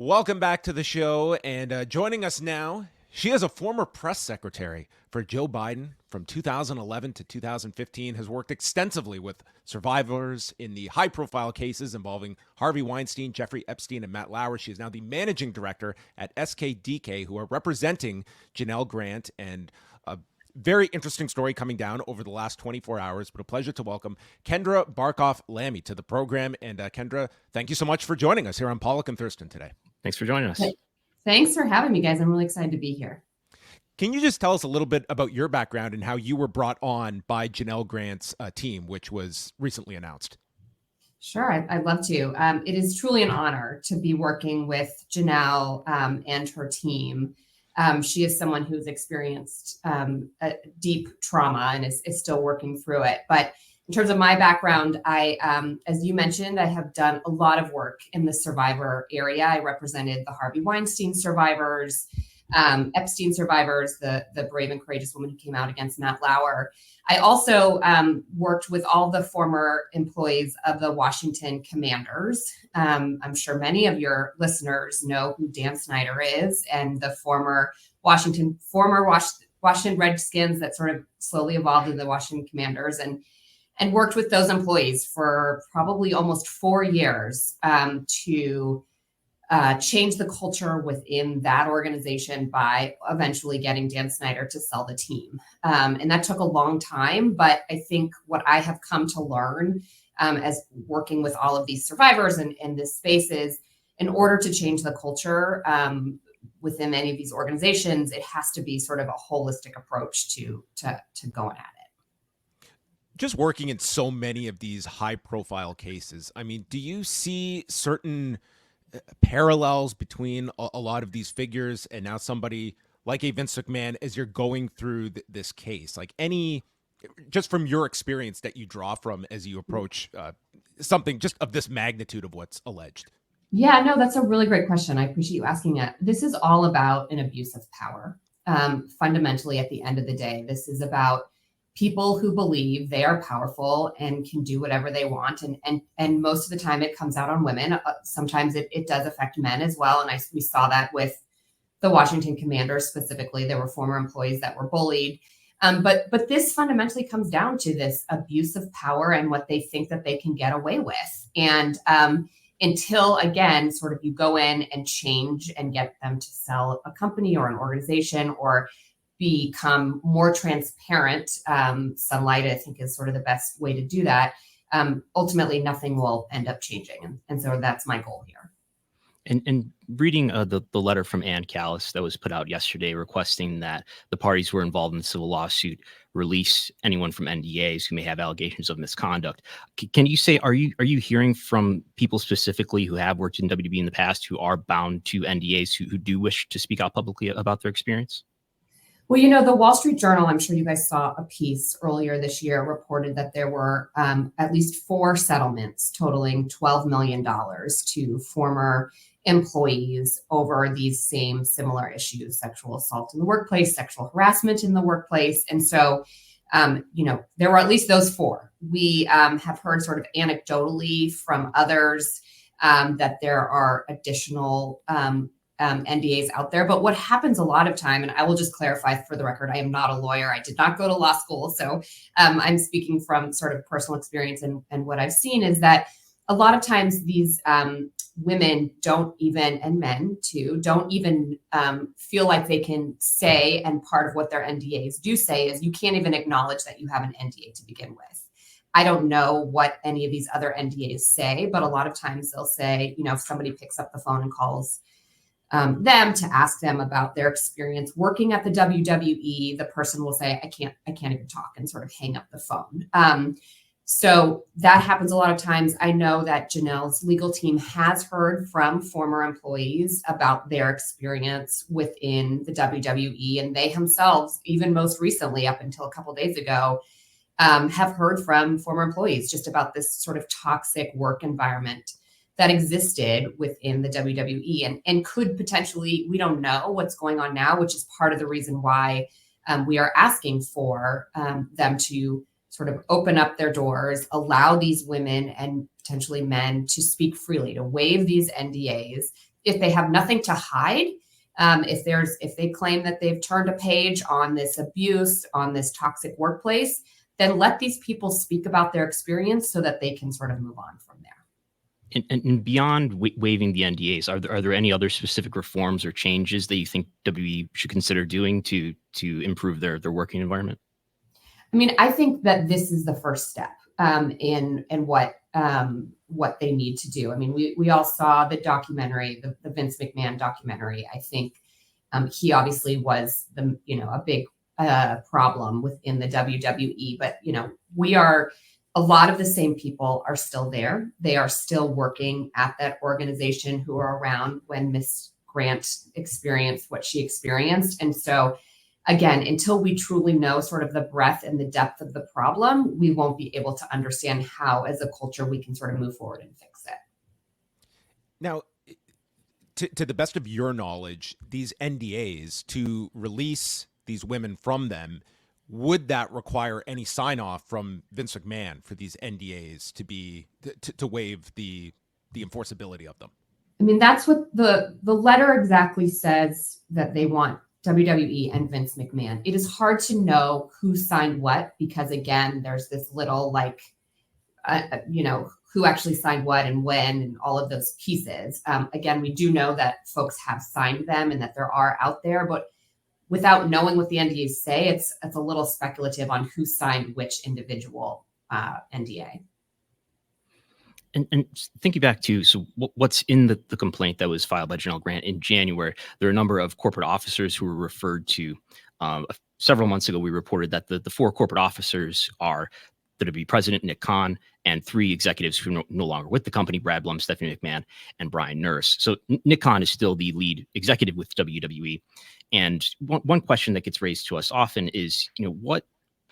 Welcome back to the show. And joining us now, she is a former press secretary for Joe Biden from 2011 to 2015, has worked extensively with survivors in the high-profile cases involving Harvey Weinstein, Jeffrey Epstein, and Matt Lauer. She is now the managing director at SKDK, who are representing Janel Grant, and a very interesting story coming down over the last 24 hours, but a pleasure to welcome Kendra Barkoff Lamy to the program. And Kendra, thank you so much for joining us here on Pollock and Thurston today. Thanks for joining us. Thanks for having me, guys. I'm really excited to be here. Can you just tell us a little bit about your background and how you were brought on by Janel Grant's team, which was recently announced? Sure, I'd love to. It is truly an honor to be working with Janel and her team. She is someone who's experienced a deep trauma and is still working through it. But in terms of my background, as you mentioned, I have done a lot of work in the survivor area. I represented the Harvey Weinstein survivors, Epstein survivors, the brave and courageous woman who came out against Matt Lauer. I also worked with all the former employees of the Washington Commanders. I'm sure many of your listeners know who Dan Snyder is, and the former Washington Redskins that sort of slowly evolved into the Washington Commanders, and worked with those employees for probably almost 4 years to change the culture within that organization by eventually getting Dan Snyder to sell the team. And that took a long time, but I think what I have come to learn as working with all of these survivors in this space is, in order to change the culture within any of these organizations, it has to be sort of a holistic approach to going at it. Just working in so many of these high-profile cases, I mean, do you see certain parallels between a lot of these figures and now somebody like a Vince McMahon as you're going through this case? Like, any, just from your experience that you draw from as you approach something just of this magnitude of what's alleged? Yeah, no, that's a really great question. I appreciate you asking it. This is all about an abuse of power. Fundamentally, at the end of the day, this is about people who believe they are powerful and can do whatever they want. And most of the time it comes out on women. Sometimes it does affect men as well. And we saw that with the Washington Commanders specifically. There were former employees that were bullied. But this fundamentally comes down to this abuse of power and what they think that they can get away with. And until, again, sort of you go in and change and get them to sell a company or an organization or become more transparent. Sunlight, I think, is sort of the best way to do that. Ultimately, nothing will end up changing. And so that's my goal here. And reading the letter from Ann Callis that was put out yesterday requesting that the parties who were involved in the civil lawsuit release anyone from NDAs who may have allegations of misconduct. Can you say, are you hearing from people specifically who have worked in WWE in the past who are bound to NDAs who do wish to speak out publicly about their experience? Well, the Wall Street Journal, I'm sure you guys saw a piece earlier this year, reported that there were at least 4 settlements totaling $12 million to former employees over these same similar issues: sexual assault in the workplace, sexual harassment in the workplace. And so, there were at least those 4. We have heard sort of anecdotally from others that there are additional NDAs out there. But what happens a lot of time, and I will just clarify for the record, I am not a lawyer. I did not go to law school. So I'm speaking from sort of personal experience, and what I've seen is that a lot of times these women don't even, and men too, don't even feel like they can say, and part of what their NDAs do say is you can't even acknowledge that you have an NDA to begin with. I don't know what any of these other NDAs say, but a lot of times they'll say, if somebody picks up the phone and calls them to ask them about their experience working at the WWE, the person will say, I can't even talk, and sort of hang up the phone. So that happens a lot of times. I know that Janel's legal team has heard from former employees about their experience within the WWE, and they themselves, even most recently, up until a couple of days ago, have heard from former employees just about this sort of toxic work environment that existed within the WWE and could potentially, we don't know what's going on now, which is part of the reason why we are asking for them to sort of open up their doors, allow these women and potentially men to speak freely, to waive these NDAs. If they have nothing to hide, if they claim that they've turned a page on this abuse, on this toxic workplace, then let these people speak about their experience so that they can sort of move on from there. And beyond waiving the NDAs, are there any other specific reforms or changes that you think WWE should consider doing to improve their working environment? I mean, I think that this is the first step in what they need to do. I mean, we all saw the documentary, the Vince McMahon documentary. I think he obviously was a big problem within the WWE, but a lot of the same people are still there. They are still working at that organization who are around when Miss Grant experienced what she experienced. And so again, until we truly know sort of the breadth and the depth of the problem, we won't be able to understand how, as a culture, we can sort of move forward and fix it. Now, to the best of your knowledge, these NDAs, to release these women from them, would that require any sign off from Vince McMahon for these NDAs to waive the enforceability of them? I mean, that's what the letter exactly says that they want WWE and Vince McMahon. It is hard to know who signed what because, again, there's this little who actually signed what and when and all of those pieces. Again, we do know that folks have signed them and that there are out there, but without knowing what the NDAs say, it's a little speculative on who signed which individual NDA. And thinking back to, so what's in the complaint that was filed by Janel Grant in January, there are a number of corporate officers who were referred to. Several months ago, we reported that the four corporate officers are the WWE president, Nick Khan, and three executives who are no longer with the company, Brad Blum, Stephanie McMahon, and Brian Nurse. So Nick Khan is still the lead executive with WWE. And one question that gets raised to us often is,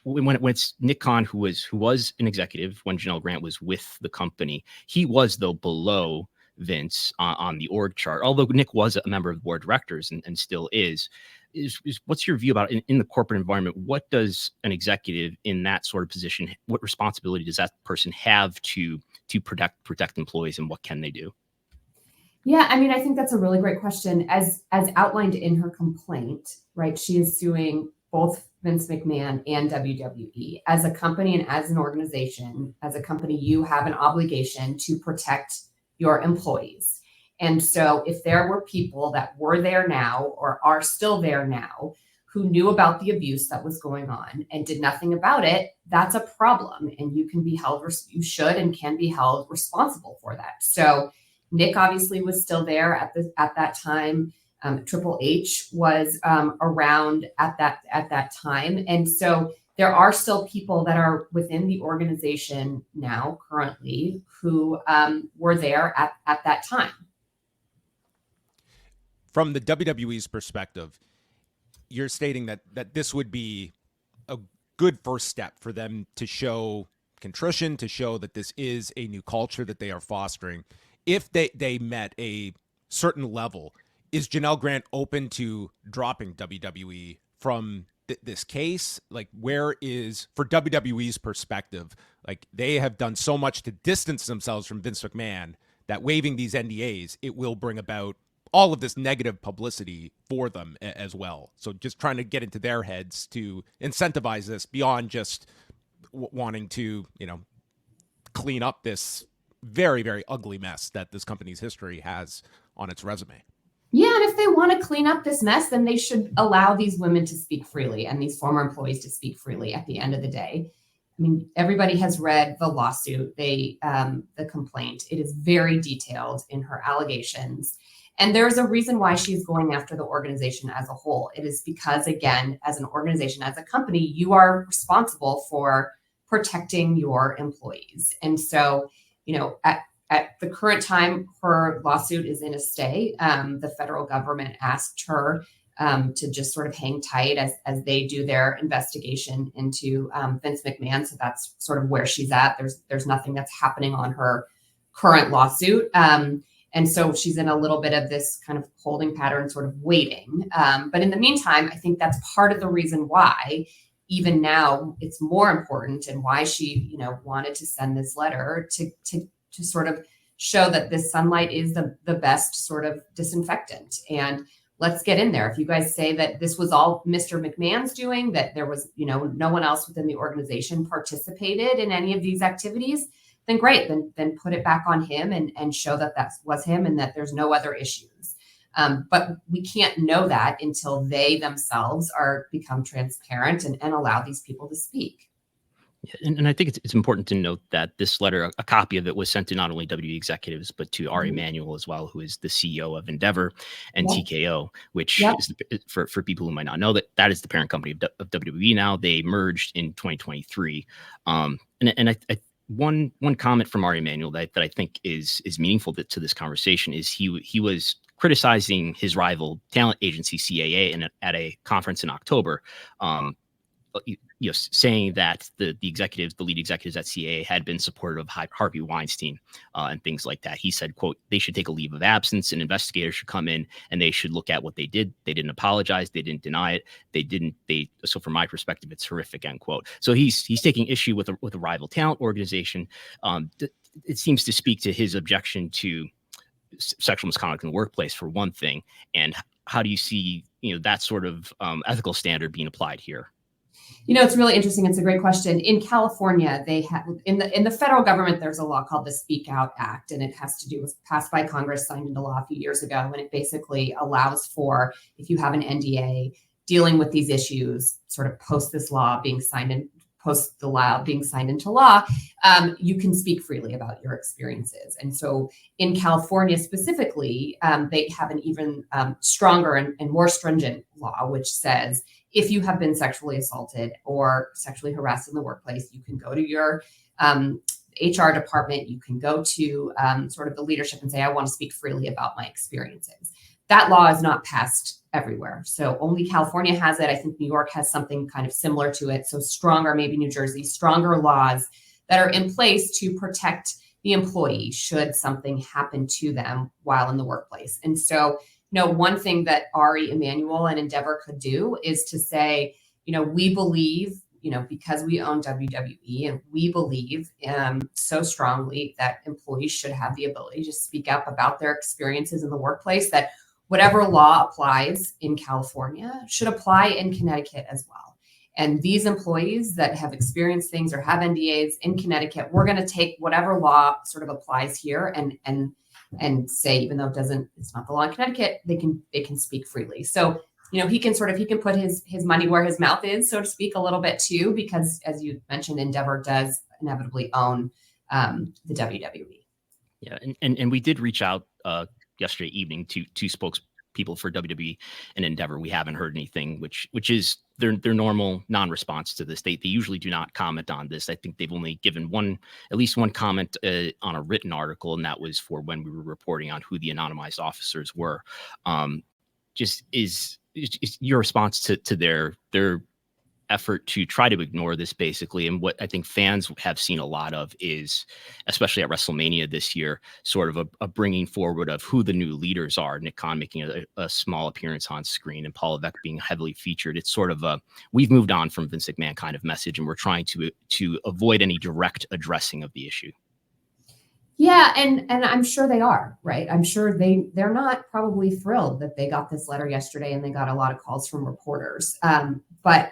when it's Nick Khan, who was an executive when Janel Grant was with the company, he was, though, below Vince on the org chart, although Nick was a member of the board of directors and still is what's your view about in the corporate environment? What does an executive in that sort of position, what responsibility does that person have to protect employees, and what can they do? Yeah, I mean, I think that's a really great question. As outlined in her complaint, right, she is suing both Vince McMahon and WWE. As a company and as an organization, as a company, you have an obligation to protect your employees. And so if there were people that were there now or are still there now who knew about the abuse that was going on and did nothing about it, that's a problem. And you should and can be held responsible for that. So Nick obviously was still there at that time. Triple H was around at that time. And so there are still people that are within the organization now currently who were there at that time. From the WWE's perspective, you're stating that this would be a good first step for them to show contrition, to show that this is a new culture that they are fostering. If they met a certain level, is Janel Grant open to dropping WWE from this case? Like, where is, for WWE's perspective, like, they have done so much to distance themselves from Vince McMahon that waiving these NDAs, it will bring about all of this negative publicity for them as well. So just trying to get into their heads to incentivize this beyond just wanting to, clean up this very, very ugly mess that this company's history has on its resume. Yeah, and if they want to clean up this mess, then they should allow these women to speak freely and these former employees to speak freely at the end of the day. I mean, everybody has read the lawsuit, the complaint. It is very detailed in her allegations. And there's a reason why she's going after the organization as a whole. It is because, again, as an organization, as a company, you are responsible for protecting your employees. And so, at the current time, her lawsuit is in a stay. The federal government asked her to just sort of hang tight as they do their investigation into Vince McMahon. So that's sort of where she's at. There's nothing that's happening on her current lawsuit. And so she's in a little bit of this kind of holding pattern, sort of waiting. But in the meantime, I think that's part of the reason why even now it's more important, and why she, wanted to send this letter to sort of show that this sunlight is the best sort of disinfectant. And let's get in there. If you guys say that this was all Mr. McMahon's doing, that there was, no one else within the organization participated in any of these activities, then great. Then put it back on him and show that was him and that there's no other issues. But we can't know that until they themselves become transparent and allow these people to speak. Yeah, and I think it's important to note that this letter, a copy of it, was sent to not only WWE executives, but to Ari Emanuel as well, who is the CEO of Endeavor and TKO, which is for people who might not know, that is the parent company of WWE now. They merged in 2023. One comment from Ari Emanuel that I think is meaningful to this conversation is he was criticizing his rival talent agency CAA at a conference in October. Saying that the lead executives at CAA had been supportive of Harvey Weinstein and things like that. He said, quote, they should take a leave of absence, and investigators should come in and they should look at what they did. They didn't apologize. They didn't deny it. So from my perspective, it's horrific, end quote. So he's taking issue with a rival talent organization. It seems to speak to his objection to sexual misconduct in the workplace, for one thing. And how do you see, that sort of ethical standard being applied here? It's really interesting. It's a great question. In California, they have in the federal government, there's a law called the Speak Out Act, and it was passed by Congress, signed into law a few years ago, and it basically allows for, if you have an NDA dealing with these issues, sort of post the law being signed into law, you can speak freely about your experiences. And so in California specifically, they have an even stronger and more stringent law, which says if you have been sexually assaulted or sexually harassed in the workplace, you can go to your HR department, you can go to sort of the leadership and say, I want to speak freely about my experiences. That law is not passed everywhere. So only California has it. I think New York has something kind of similar to it. So stronger, maybe New Jersey, stronger laws that are in place to protect the employee should something happen to them while in the workplace. And so, one thing that Ari Emanuel and Endeavor could do is to say, we believe, because we own WWE, and we believe so strongly that employees should have the ability to speak up about their experiences in the workplace, that whatever law applies in California should apply in Connecticut as well. And these employees that have experienced things or have NDAs in Connecticut, we're going to take whatever law sort of applies here and say, even though it's not the law in Connecticut, they can speak freely. So, he can put his money where his mouth is, so to speak, a little bit too, because as you mentioned, Endeavor does inevitably own the WWE. Yeah. And we did reach out yesterday evening to spokespeople for WWE and Endeavor. We haven't heard anything, which is their normal non-response to this. They usually do not comment on this. I think they've only given at least one comment on a written article, and that was for when we were reporting on who the anonymized officers were. Just is your response to their effort to try to ignore this, basically. And what I think fans have seen a lot of is, especially at WrestleMania this year, sort of a bringing forward of who the new leaders are. Nick Khan making a small appearance on screen and Paul Levesque being heavily featured. It's sort of we've moved on from Vince McMahon kind of message, and we're trying to avoid any direct addressing of the issue. Yeah, and I'm sure they are, right? I'm sure they're not probably thrilled that they got this letter yesterday and they got a lot of calls from reporters. But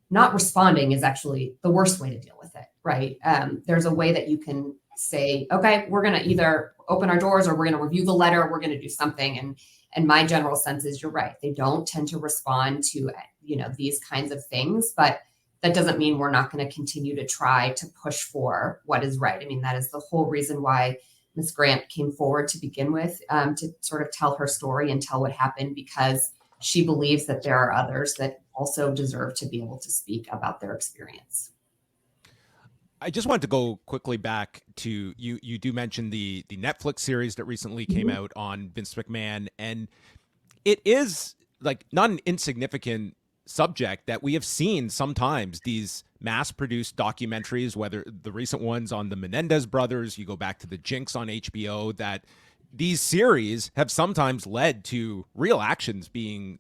not responding is actually the worst way to deal with it, right? There's a way that you can say, okay, we're going to either open our doors or we're going to review the letter, we're going to do something. And my general sense is you're right. They don't tend to respond to, these kinds of things, but that doesn't mean we're not going to continue to try to push for what is right. I mean, that is the whole reason why Ms. Grant came forward to begin with, to sort of tell her story and tell what happened, because she believes that there are others that also deserve to be able to speak about their experience. I just wanted to go quickly back to you. You do mention the Netflix series that recently came out on Vince McMahon, and it is like not an insignificant subject that we have seen sometimes these mass-produced documentaries, whether the recent ones on the Menendez brothers, you go back to the Jinx on HBO, that these series have sometimes led to real actions being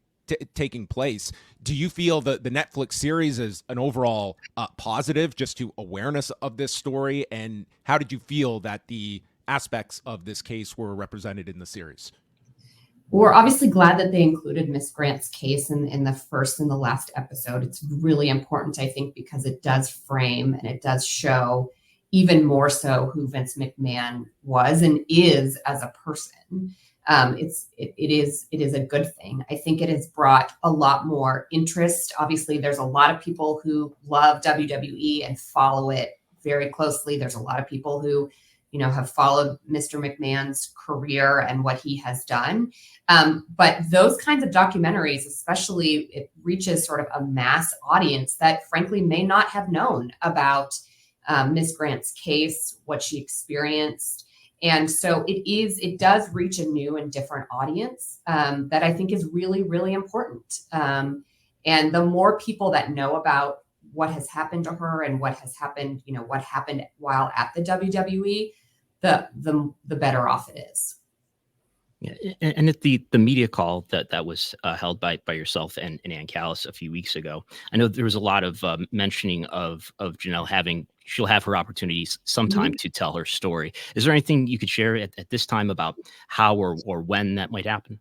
taking place. Do you feel that the Netflix series is an overall positive just to awareness of this story? And how did you feel that the aspects of this case were represented in the series? We're obviously glad that they included Miss Grant's case in the first and the last episode. It's really important, I think, because it does frame and it does show even more so who Vince McMahon was and is as a person. It is a good thing. I think it has brought a lot more interest. Obviously, there's a lot of people who love WWE and follow it very closely. There's a lot of people who, have followed Mr. McMahon's career and what he has done. But those kinds of documentaries, especially, it reaches sort of a mass audience that frankly may not have known about Miss Grant's case, what she experienced. And so it does reach a new and different audience that I think is really, really important. And the more people that know about what has happened to her and what has happened, what happened while at the WWE, the better off it is. Yeah, and at the media call that was held by yourself and Ann Callis a few weeks ago, I know there was a lot of mentioning of Janel she'll have her opportunities sometime to tell her story. Is there anything you could share at this time about how or when that might happen?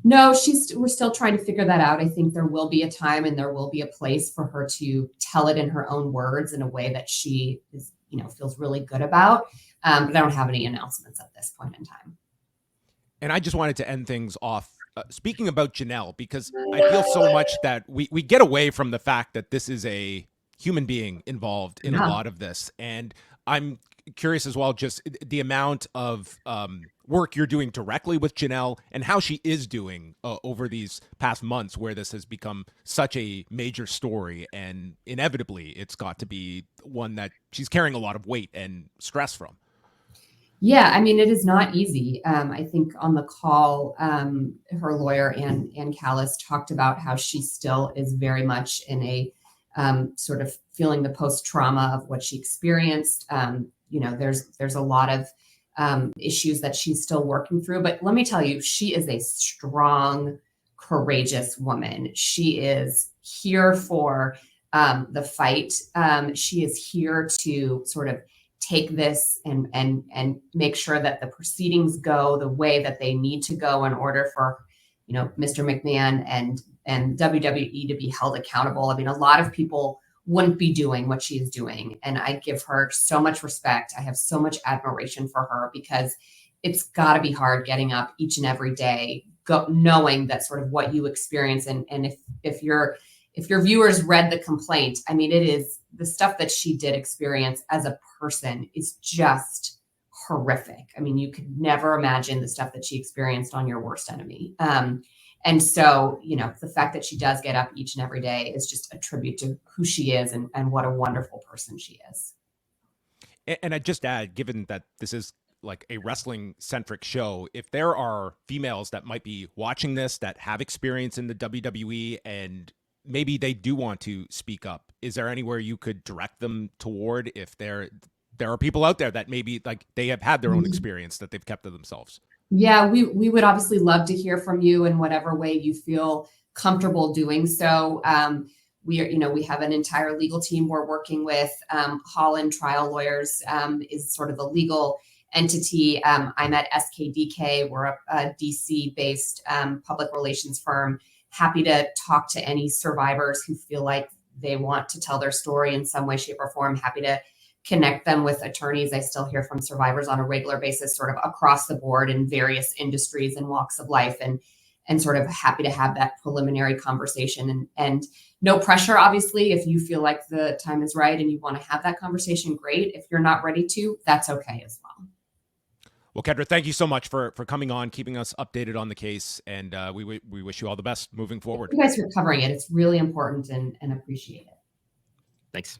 No, we're still trying to figure that out. I think there will be a time and there will be a place for her to tell it in her own words in a way that she is, feels really good about. But I don't have any announcements at this point in time. And I just wanted to end things off speaking about Janel, because I feel so much that we get away from the fact that this is a human being involved in a lot of this. And I'm curious as well, just the amount of work you're doing directly with Janel and how she is doing over these past months where this has become such a major story. And inevitably, it's got to be one that she's carrying a lot of weight and stress from. Yeah, I mean, it is not easy. I think on the call, her lawyer, Ann Callis, talked about how she still is very much in a sort of feeling the post-trauma of what she experienced. There's a lot of issues that she's still working through. But let me tell you, she is a strong, courageous woman. She is here for the fight. She is here to sort of take this and make sure that the proceedings go the way that they need to go in order for, Mr. McMahon and WWE to be held accountable. I mean, a lot of people wouldn't be doing what she is doing. And I give her so much respect. I have so much admiration for her because it's got to be hard getting up each and every day, knowing that sort of what you experience. And if your viewers read the complaint, I mean, it is the stuff that she did experience as a person is just horrific. I mean, you could never imagine the stuff that she experienced on your worst enemy. And so, the fact that she does get up each and every day is just a tribute to who she is and what a wonderful person she is. And I'd just add, given that this is like a wrestling centric show, if there are females that might be watching this that have experience in the WWE and maybe they do want to speak up, is there anywhere you could direct them toward if there are people out there that maybe like they have had their own experience that they've kept to themselves? Yeah, we would obviously love to hear from you in whatever way you feel comfortable doing so. We have an entire legal team we're working with. Holland Trial Lawyers is sort of the legal entity. I'm at SKDK. We're a DC-based public relations firm. Happy to talk to any survivors who feel like they want to tell their story in some way, shape, or form. Happy to connect them with attorneys. I still hear from survivors on a regular basis, sort of across the board in various industries and walks of life, and sort of happy to have that preliminary conversation and no pressure. Obviously, if you feel like the time is right and you want to have that conversation, great. If you're not ready to, that's okay as well. Well, Kendra, thank you so much for coming on, keeping us updated on the case, and we wish you all the best moving forward. You guys for covering it. It's really important and appreciate it. Thanks.